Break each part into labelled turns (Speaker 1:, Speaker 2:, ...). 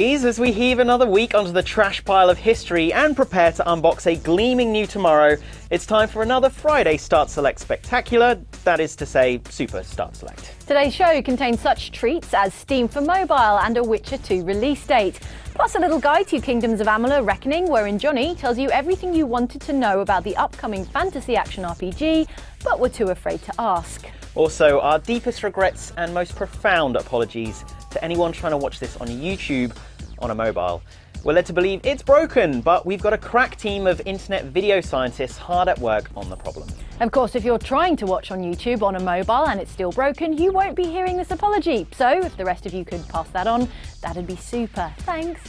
Speaker 1: As we heave another week onto the trash pile of history and prepare to unbox a gleaming new tomorrow, it's time for another Friday Start Select Spectacular, that is to say, Super Start Select.
Speaker 2: Today's show contains such treats as Steam for Mobile and a Witcher 2 release date, plus a little guide to Kingdoms of Amalur Reckoning, wherein Johnny tells you everything you wanted to know about the upcoming fantasy action RPG, but were too afraid to ask.
Speaker 1: Also, our deepest regrets and most profound apologies to anyone trying to watch this on YouTube on a mobile. We're led to believe it's broken, but we've got a crack team of internet video scientists hard at work on the problem.
Speaker 2: Of course, if you're trying to watch on YouTube on a mobile and it's still broken, you won't be hearing this apology. So if the rest of you could pass that on, that'd be super. Thanks.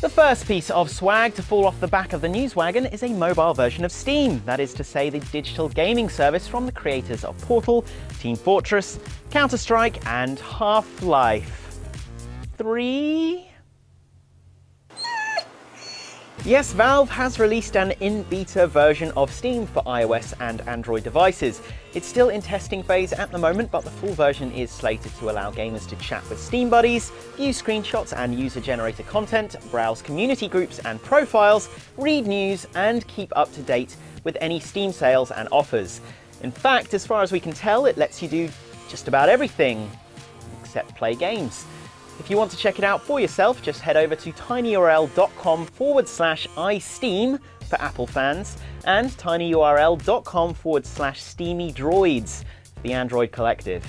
Speaker 1: The first piece of swag to fall off the back of the news wagon is a mobile version of Steam, that is to say the digital gaming service from the creators of Portal, Team Fortress, Counter-Strike and Half-Life 3? Yes, Valve has released an in-beta version of Steam for iOS and Android devices. It's still in testing phase at the moment, but the full version is slated to allow gamers to chat with Steam buddies, view screenshots and user-generated content, browse community groups and profiles, read news, and keep up to date with any Steam sales and offers. In fact, as far as we can tell, it lets you do just about everything, except play games. If you want to check it out for yourself, just head over to tinyurl.com/iSteam for Apple fans and tinyurl.com/SteamyDroids for the Android collective.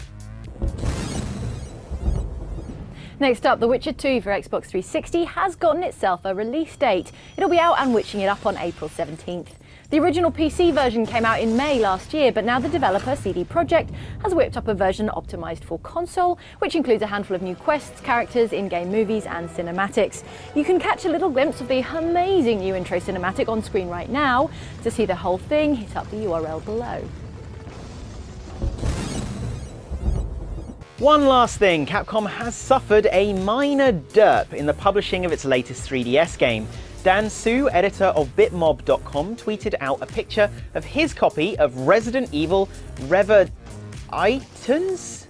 Speaker 2: Next up, The Witcher 2 for Xbox 360 has gotten itself a release date. It'll be out and witching it up on April 17th. The original PC version came out in May last year, but now the developer, CD Projekt, has whipped up a version optimised for console, which includes a handful of new quests, characters, in-game movies and cinematics. You can catch a little glimpse of the amazing new intro cinematic on screen right now. To see the whole thing, hit up the URL below.
Speaker 1: One last thing, Capcom has suffered a minor derp in the publishing of its latest 3DS game. Dan Su, editor of bitmob.com, tweeted out a picture of his copy of Resident Evil Revengeance?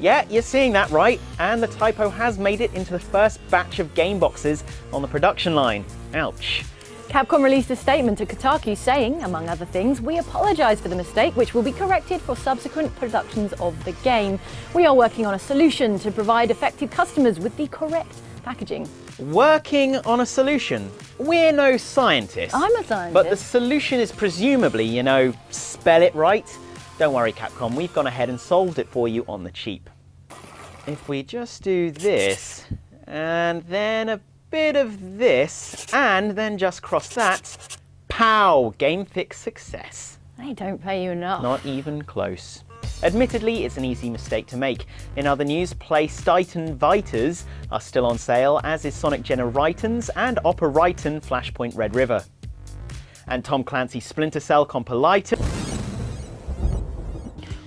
Speaker 1: Yeah, you're seeing that right, and the typo has made it into the first batch of game boxes on the production line. Ouch.
Speaker 2: Capcom released a statement to Kotaku saying, among other things, "We apologise for the mistake, which will be corrected for subsequent productions of the game. We are working on a solution to provide affected customers with the correct packaging."
Speaker 1: Working on a solution. We're no scientists.
Speaker 2: I'm a scientist.
Speaker 1: But the solution is presumably, spell it right. Don't worry, Capcom, we've gone ahead and solved it for you on the cheap. If we just do this, and then a bit of this, and then just cross that, pow! Game fix success.
Speaker 2: They don't pay you enough.
Speaker 1: Not even close. Admittedly, it's an easy mistake to make. In other news, PlayStation Vitas are still on sale, as is Sonic Generations and Operaiten Flashpoint Red River. And Tom Clancy's Splinter Cell Compilation.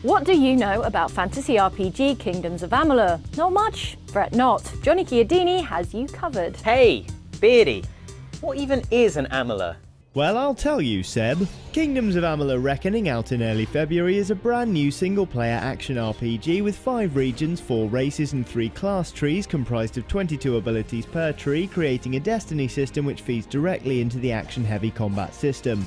Speaker 2: What do you know about fantasy RPG Kingdoms of Amalur? Not much? Fret not. Johnny Chiodini has you covered.
Speaker 1: Hey, Beardy, what even is an Amalur?
Speaker 3: Well, I'll tell you, Seb. Kingdoms of Amalur Reckoning, out in early February, is a brand new single-player action RPG with 5 regions, 4 races and 3 class trees comprised of 22 abilities per tree, creating a destiny system which feeds directly into the action-heavy combat system.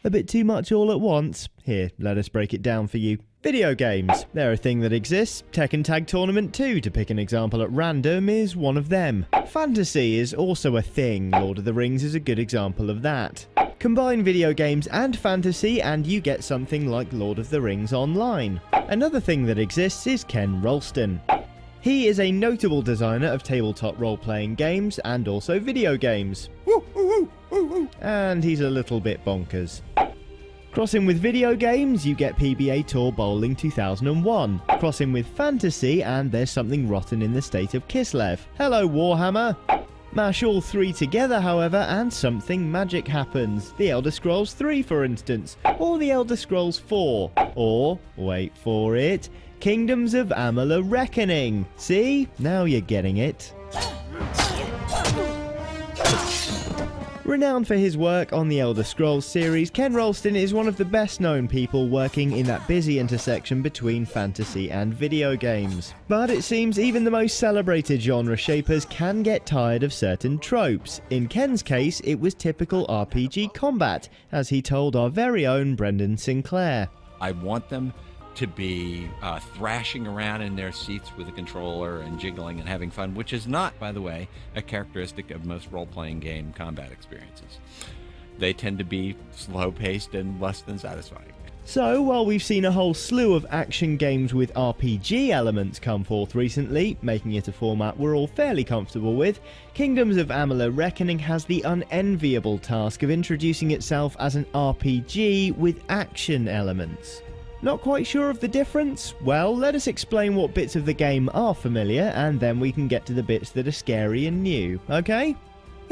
Speaker 3: A bit too much all at once? Here, let us break it down for you. Video games. They're a thing that exists. Tekken Tag Tournament 2, to pick an example at random, is one of them. Fantasy is also a thing. Lord of the Rings is a good example of that. Combine video games and fantasy and you get something like Lord of the Rings Online. Another thing that exists is Ken Rolston. He is a notable designer of tabletop role-playing games and also video games. And he's a little bit bonkers. Crossing with video games, you get PBA Tour Bowling 2001. Crossing with fantasy, and there's something rotten in the state of Kislev. Hello, Warhammer! Mash all 3 together, however, and something magic happens. The Elder Scrolls 3, for instance. Or the Elder Scrolls 4. Or, wait for it, Kingdoms of Amalur Reckoning. See? Now you're getting it. Renowned for his work on the Elder Scrolls series, Ken Rolston is one of the best known people working in that busy intersection between fantasy and video games. But it seems even the most celebrated genre shapers can get tired of certain tropes. In Ken's case, it was typical RPG combat, as he told our very own Brendan Sinclair.
Speaker 4: I want them to be thrashing around in their seats with a controller and jiggling and having fun, which is not, by the way, a characteristic of most role-playing game combat experiences. They tend to be slow-paced and less than satisfying.
Speaker 3: So, while we've seen a whole slew of action games with RPG elements come forth recently, making it a format we're all fairly comfortable with, Kingdoms of Amalur Reckoning has the unenviable task of introducing itself as an RPG with action elements. Not quite sure of the difference? Well, let us explain what bits of the game are familiar, and then we can get to the bits that are scary and new, okay?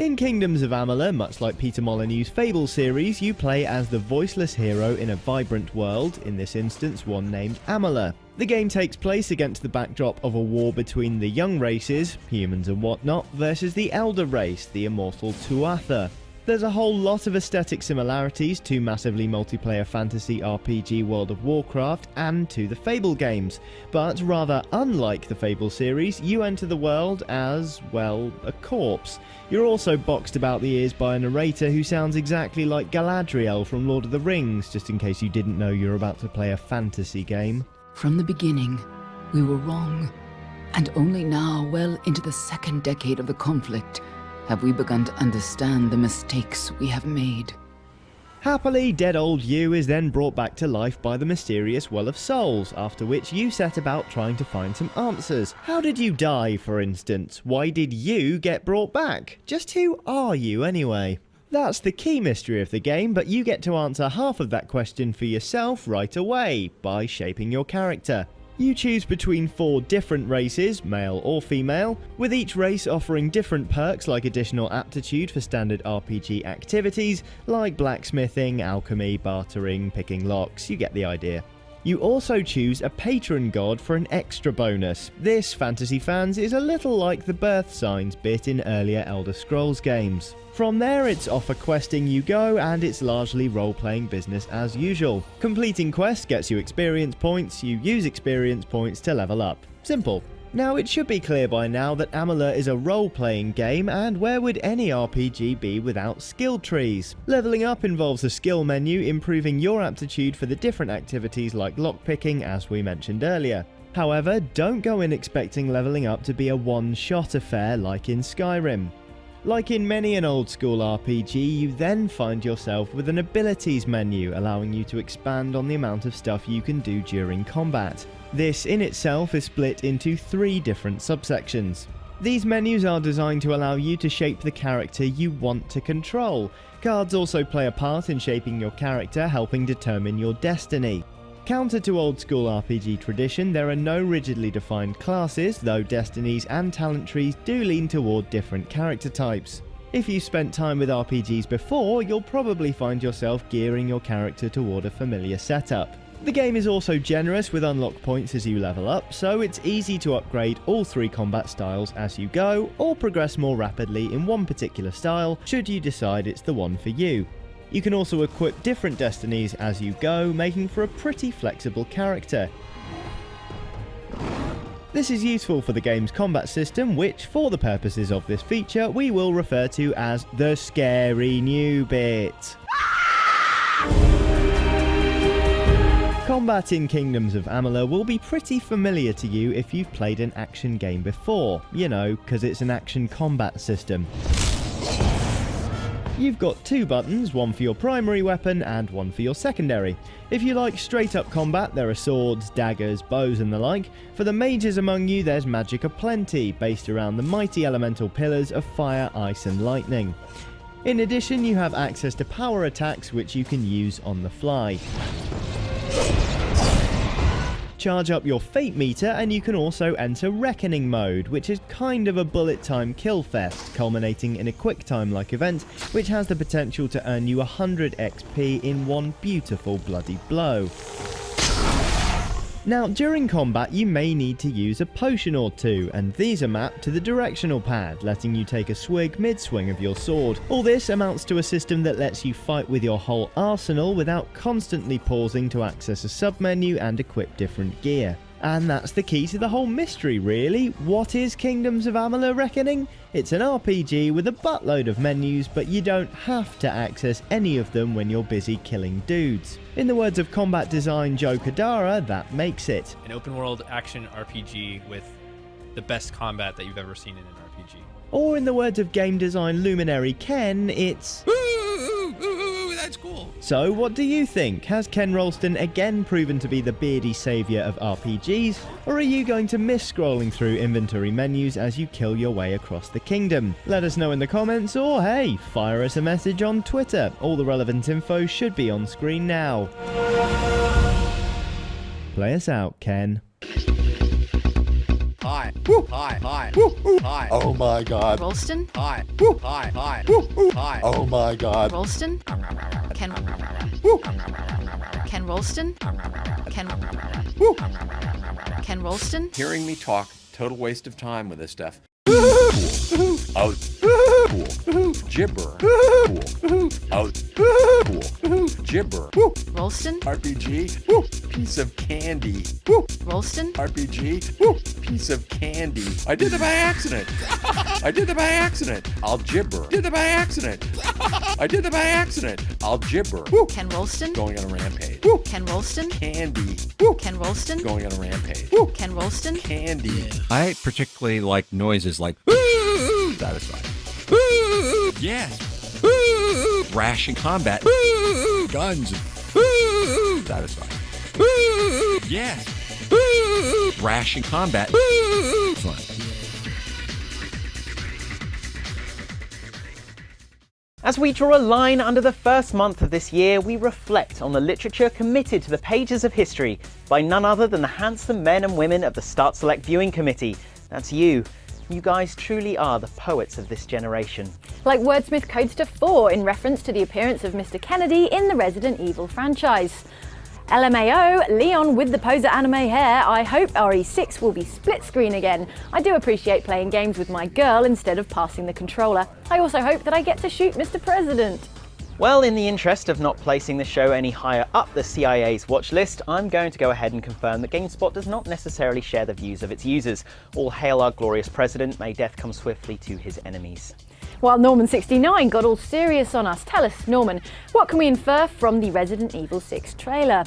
Speaker 3: In Kingdoms of Amalur, much like Peter Molyneux's Fable series, you play as the voiceless hero in a vibrant world, in this instance one named Amalur. The game takes place against the backdrop of a war between the young races, humans and whatnot, versus the elder race, the immortal Tuatha. There's a whole lot of aesthetic similarities to massively multiplayer fantasy RPG World of Warcraft and to the Fable games, but rather unlike the Fable series, you enter the world as, well, a corpse. You're also boxed about the ears by a narrator who sounds exactly like Galadriel from Lord of the Rings, just in case you didn't know you're about to play a fantasy game.
Speaker 5: From the beginning, we were wrong, and only now, well into the second decade of the conflict, have we begun to understand the mistakes we have made.
Speaker 3: Happily, dead old you is then brought back to life by the mysterious Well of Souls, after which you set about trying to find some answers. How did you die, for instance? Why did you get brought back? Just who are you, anyway? That's the key mystery of the game, but you get to answer half of that question for yourself right away, by shaping your character. You choose between 4 different races, male or female, with each race offering different perks like additional aptitude for standard RPG activities like blacksmithing, alchemy, bartering, picking locks, you get the idea. You also choose a patron god for an extra bonus. This, fantasy fans, is a little like the birth signs bit in earlier Elder Scrolls games. From there, it's off a questing you go, and it's largely role-playing business as usual. Completing quests gets you experience points, you use experience points to level up. Simple. Now, it should be clear by now that Amalur is a role-playing game, and where would any RPG be without skill trees? Leveling up involves a skill menu, improving your aptitude for the different activities like lockpicking, as we mentioned earlier. However, don't go in expecting leveling up to be a one-shot affair like in Skyrim. Like in many an old-school RPG, you then find yourself with an abilities menu, allowing you to expand on the amount of stuff you can do during combat. This in itself is split into 3 different subsections. These menus are designed to allow you to shape the character you want to control. Cards also play a part in shaping your character, helping determine your destiny. Counter to old-school RPG tradition, there are no rigidly defined classes, though destinies and talent trees do lean toward different character types. If you spent time with RPGs before, you'll probably find yourself gearing your character toward a familiar setup. The game is also generous with unlock points as you level up, so it's easy to upgrade all 3 combat styles as you go, or progress more rapidly in one particular style should you decide it's the one for you. You can also equip different destinies as you go, making for a pretty flexible character. This is useful for the game's combat system, which, for the purposes of this feature, we will refer to as the scary new bit. Combat in Kingdoms of Amalur will be pretty familiar to you if you've played an action game before, you know, because it's an action combat system. You've got 2 buttons, one for your primary weapon and one for your secondary. If you like straight up combat, there are swords, daggers, bows and the like. For the mages among you, there's magic aplenty, based around the mighty elemental pillars of fire, ice and lightning. In addition, you have access to power attacks which you can use on the fly. Charge up your fate meter and you can also enter Reckoning mode, which is kind of a bullet time kill fest, culminating in a quick time like event which has the potential to earn you 100 XP in one beautiful bloody blow. Now, during combat you may need to use a potion or two, and these are mapped to the directional pad, letting you take a swig mid-swing of your sword. All this amounts to a system that lets you fight with your whole arsenal without constantly pausing to access a submenu and equip different gear. And that's the key to the whole mystery, really. What is Kingdoms of Amalur Reckoning? It's an RPG with a buttload of menus, but you don't have to access any of them when you're busy killing dudes. In the words of combat design Joe Kadara, that makes it
Speaker 6: an open world action RPG with the best combat that you've ever seen in an RPG.
Speaker 3: Or in the words of game design luminary Ken, it's...
Speaker 4: Ooh, that's cool.
Speaker 3: So what do you think? Has Ken Rolston again proven to be the beardy saviour of RPGs? Or are you going to miss scrolling through inventory menus as you kill your way across the kingdom? Let us know in the comments, or hey, fire us a message on Twitter. All the relevant info should be on screen now. Play us out, Ken.
Speaker 7: Hi. Woo. Hi. Hi. Woo. Hi.
Speaker 8: Oh my god.
Speaker 9: Rolston?
Speaker 7: Hi. Woo. Hi. Hi. Woo. Hi.
Speaker 8: Oh my god.
Speaker 9: Rolston? Ken Rolston? Ken Rolston?
Speaker 7: Hearing me talk, total waste of time with this stuff. Cool. Out. Cool. Gibber. Cool. Out. Cool. Gibber.
Speaker 9: Rolston?
Speaker 7: RPG. Piece of candy.
Speaker 9: Rolston?
Speaker 7: RPG. Piece of candy. I did it by accident. I did it by accident. I'll gibber. Did it by accident. I did it by accident. I'll gibber.
Speaker 9: Ken Rolston?
Speaker 7: Going on a rampage.
Speaker 9: Ken Rolston?
Speaker 7: Candy.
Speaker 9: Ken Rolston?
Speaker 7: Going on a rampage.
Speaker 9: Ken Rolston?
Speaker 7: Candy.
Speaker 4: I particularly like noises like satisfying. Yes. Thrashing combat. Guns. Satisfying. Yes. Thrashing combat. Fun.
Speaker 1: As we draw a line under the first month of this year, we reflect on the literature committed to the pages of history by none other than the handsome men and women of the Start Select Viewing Committee. That's you. You guys truly are the poets of this generation.
Speaker 2: Like wordsmith Codester 4 in reference to the appearance of Mr. Kennedy in the Resident Evil franchise. LMAO, Leon with the poser anime hair, I hope RE6 will be split screen again. I do appreciate playing games with my girl instead of passing the controller. I also hope that I get to shoot Mr. President.
Speaker 1: Well, in the interest of not placing the show any higher up the CIA's watch list, I'm going to go ahead and confirm that GameSpot does not necessarily share the views of its users. All hail our glorious president, may death come swiftly to his enemies.
Speaker 2: While Norman69 got all serious on us, tell us, Norman, what can we infer from the Resident Evil 6 trailer?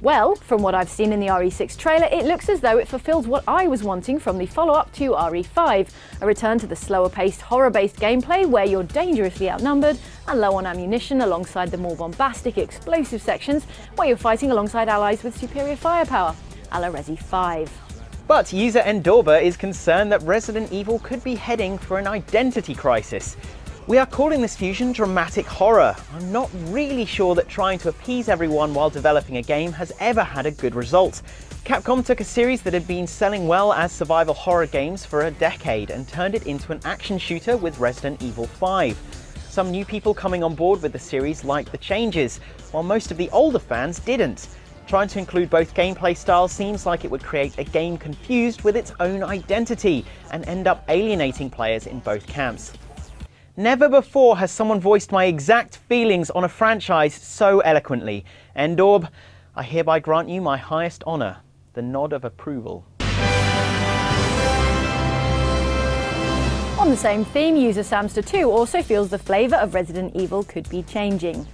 Speaker 2: Well, from what I've seen in the RE6 trailer, it looks as though it fulfills what I was wanting from the follow-up to RE5, a return to the slower-paced, horror-based gameplay where you're dangerously outnumbered and low on ammunition alongside the more bombastic, explosive sections where you're fighting alongside allies with superior firepower, a la Resi 5.
Speaker 1: But user Endorba is concerned that Resident Evil could be heading for an identity crisis. We are calling this fusion dramatic horror. I'm not really sure that trying to appease everyone while developing a game has ever had a good result. Capcom took a series that had been selling well as survival horror games for a decade and turned it into an action shooter with Resident Evil 5. Some new people coming on board with the series liked the changes, while most of the older fans didn't. Trying to include both gameplay styles seems like it would create a game confused with its own identity and end up alienating players in both camps. Never before has someone voiced my exact feelings on a franchise so eloquently. Endorb, I hereby grant you my highest honour, the nod of approval.
Speaker 2: On the same theme, user Samster2 also feels the flavour of Resident Evil could be changing.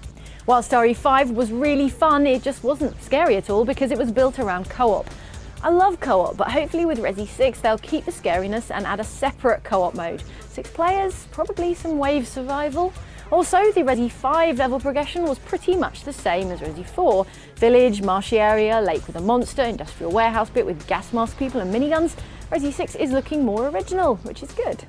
Speaker 2: Whilst RE5 was really fun, it just wasn't scary at all because it was built around co-op. I love co-op, but hopefully with Resi 6 they'll keep the scariness and add a separate co-op mode. 6 players, probably some wave survival. Also, the Resi 5 level progression was pretty much the same as Resi 4. Village, marshy area, lake with a monster, industrial warehouse bit with gas mask people and miniguns. Resi 6 is looking more original, which is good.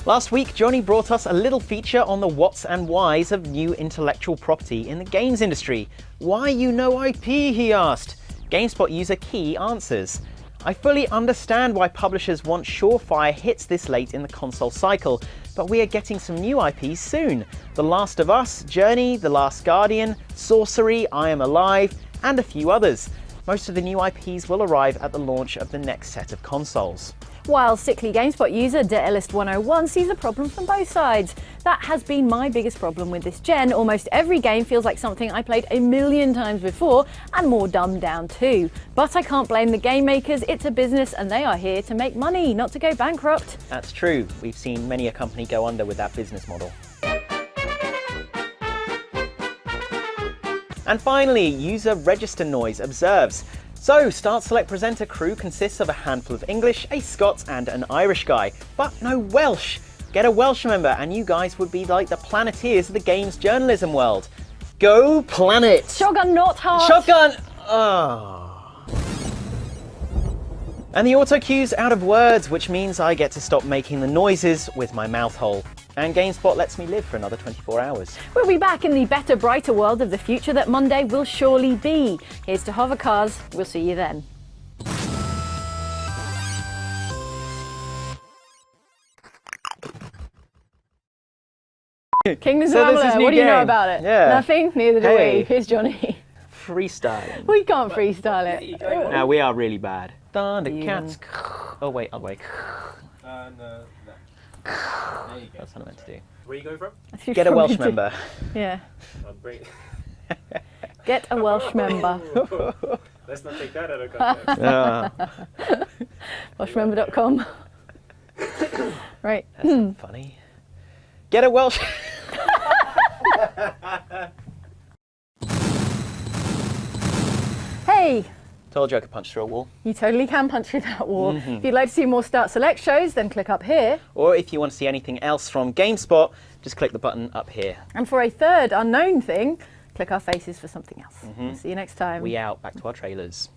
Speaker 1: Last week, Johnny brought us a little feature on the whats and whys of new intellectual property in the games industry. Why you know IP, he asked. GameSpot user Key answers. I fully understand why publishers want surefire hits this late in the console cycle, but we are getting some new IPs soon. The Last of Us, Journey, The Last Guardian, Sorcery, I Am Alive, and a few others. most of the new IPs will arrive at the launch of the next set of consoles.
Speaker 2: While sickly GameSpot user DeElist101 sees a problem from both sides. That has been my biggest problem with this gen. Almost every game feels like something I played a million times before, and more dumbed down too. But I can't blame the game makers, it's a business and they are here to make money, not to go bankrupt.
Speaker 1: That's true. We've seen many a company go under with that business model. And finally, user register noise observes. So, Start Select Presenter crew consists of a handful of English, a Scots and an Irish guy, but no Welsh. Get a Welsh member and you guys would be like the Planeteers of the games journalism world. Go Planet!
Speaker 2: Shotgun not hard!
Speaker 1: Shotgun! Oh. And the auto cue's out of words, which means I get to stop making the noises with my mouth hole. And GameSpot lets me live for another 24 hours.
Speaker 2: We'll be back in the better, brighter world of the future that Monday will surely be. Here's to hover cars. We'll see you then. Kingdoms
Speaker 1: So
Speaker 2: of
Speaker 1: this is
Speaker 2: Amalur,
Speaker 1: new
Speaker 2: what do you know
Speaker 1: game.
Speaker 2: about it?
Speaker 1: Yeah.
Speaker 2: Nothing? Neither do
Speaker 1: Hey.
Speaker 2: we. Here's Johnny.
Speaker 1: Freestyling.
Speaker 2: We can't freestyle it.
Speaker 1: No, we are really bad. Thundercats. Oh wait, oh wait.
Speaker 6: No. There you go.
Speaker 1: That's what I meant to do.
Speaker 6: Where are you going from?
Speaker 1: Get a Welsh member.
Speaker 2: Yeah.
Speaker 6: I'm bringing.
Speaker 2: Get a Welsh member.
Speaker 6: Let's not take that out of context.
Speaker 2: Welshmember.com. Right.
Speaker 1: That's not funny. Get a Welsh.
Speaker 2: Hey,
Speaker 1: Told you I could punch through a wall.
Speaker 2: you totally can punch through that wall. If you'd like to see more Start Select shows, then click up here.
Speaker 1: Or if you want to see anything else from GameSpot, just click the button up here.
Speaker 2: And for a third unknown thing, click our faces for something else. See you next time.
Speaker 1: We out. Back to our trailers.